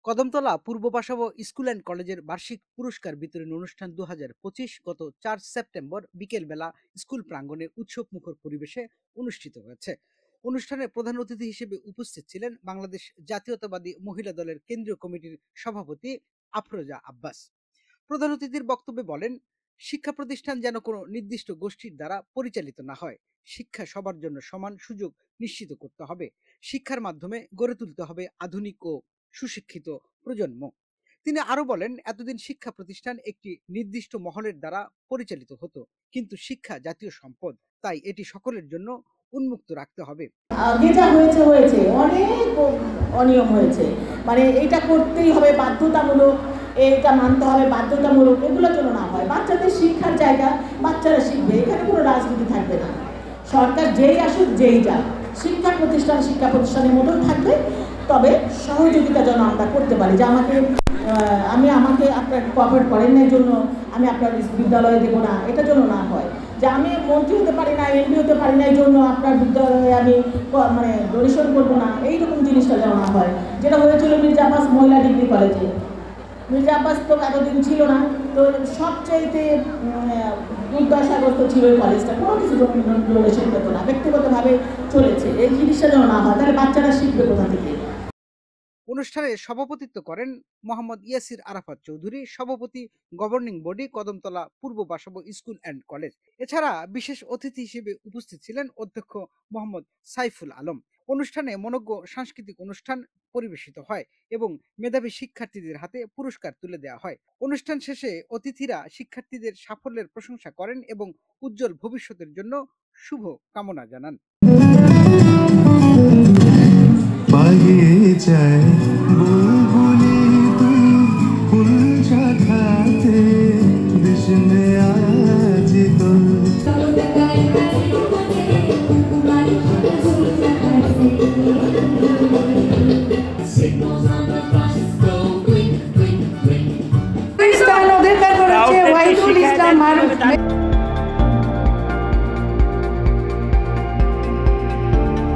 Kadamtala Purba পাশাবো school and কলেজের বার্ষিক পুরস্কার বিতরণ অনুষ্ঠান 2025 গত 4 সেপ্টেম্বর বিকেলবেলা স্কুল প্রাঙ্গণে উৎসবমুখর পরিবেশে অনুষ্ঠিত হয়েছে। অনুষ্ঠানে প্রধান অতিথি হিসেবে উপস্থিত ছিলেন বাংলাদেশ জাতীয়তাবাদী মহিলা দলের কেন্দ্রীয় কমিটির সভাপতি আফরোজা আব্বাস। প্রধান অতিথির বক্তব্যে বলেন, শিক্ষা প্রতিষ্ঠান যেন কোনো নির্দিষ্ট গোষ্ঠীর দ্বারা পরিচালিত না হয়। শিক্ষা সবার জন্য সমান সুযোগ নিশ্চিত করতে হবে। শিক্ষার মাধ্যমে গড়ে তুলতে হবে আধুনিক ও সুশিক্ষিত প্রজন্ম। তিনি আরো বলেন, এতদিন শিক্ষা প্রতিষ্ঠান একটি নির্দিষ্ট মহলের দ্বারা পরিচালিত হতো, কিন্তু শিক্ষা জাতীয় সম্পদ, তাই এটি সকলের জন্য উন্মুক্ত রাখতে হবে। যেটা হয়েছে হয়েছে অনেক অনিয়ম হয়েছে, মানে এটা করতেই হবে বাধ্যতামূলক, এটা মানতে হবে বাধ্যতামূলক, এগুলো যেন না হয়। বাচ্চাদের শিক্ষার জায়গা, বাচ্চারা শিখবে, এখানে কোনো রাজনীতি থাকবে না। সরকার যেই আসুক যেই যাক, শিক্ষা প্রতিষ্ঠানের মতন থাকবে, তবে সহযোগিতা যেন আমরা করতে পারি। যে আমাকে আপনার কোঅপারেট করেন না, এই জন্য আমি আপনার বিদ্যালয়ে দেবো না, এটা যেন না হয়। যে আমি মন্ত্রী হতে পারি না, এমপি হতে পারি না, এই জন্য আপনার বিদ্যালয়ে আমি মানে ডোনেশন করবো না, এইরকম জিনিসটা যেন না হয়। যেটা হয়েছিল মির্জা আব্বাস মহিলা ডিগ্রি কলেজে। মির্জা আব্বাস তো এতদিন ছিল না, তো সবচাইতে দুর্দশাগ্রস্ত ছিল ওই কলেজটা, কোনো কিছু ডোনেশন করতো না, ব্যক্তিগতভাবে চলেছে। এই জিনিসটা যেন না হয়, তাহলে বাচ্চারা শিখবে কোথা থেকে। অনুষ্ঠানে সভাপতিত্ব করেন মোহাম্মদ ইয়াসির আরাফাত চৌধুরী, সভাপতি governing body Kadamtala Purba পাশাবো school and college. এছাড়া বিশেষ অতিথি হিসেবে উপস্থিত ছিলেন অধ্যক্ষ মোহাম্মদ সাইফুল আলম। অনুষ্ঠানে মনোজ্ঞ সাংস্কৃতিক অনুষ্ঠান পরিবেশিত হয় এবং মেধাবী শিক্ষার্থীদের হাতে পুরস্কার তুলে দেওয়া হয়। অনুষ্ঠান শেষে অতিথিরা শিক্ষার্থীদের সাফল্যের প্রশংসা করেন এবং উজ্জ্বল ভবিষ্যতের জন্য শুভ কামনা জানান। ইসলাম অধিকার করেছে, ওয়াহিদুল ইসলাম মারুফ।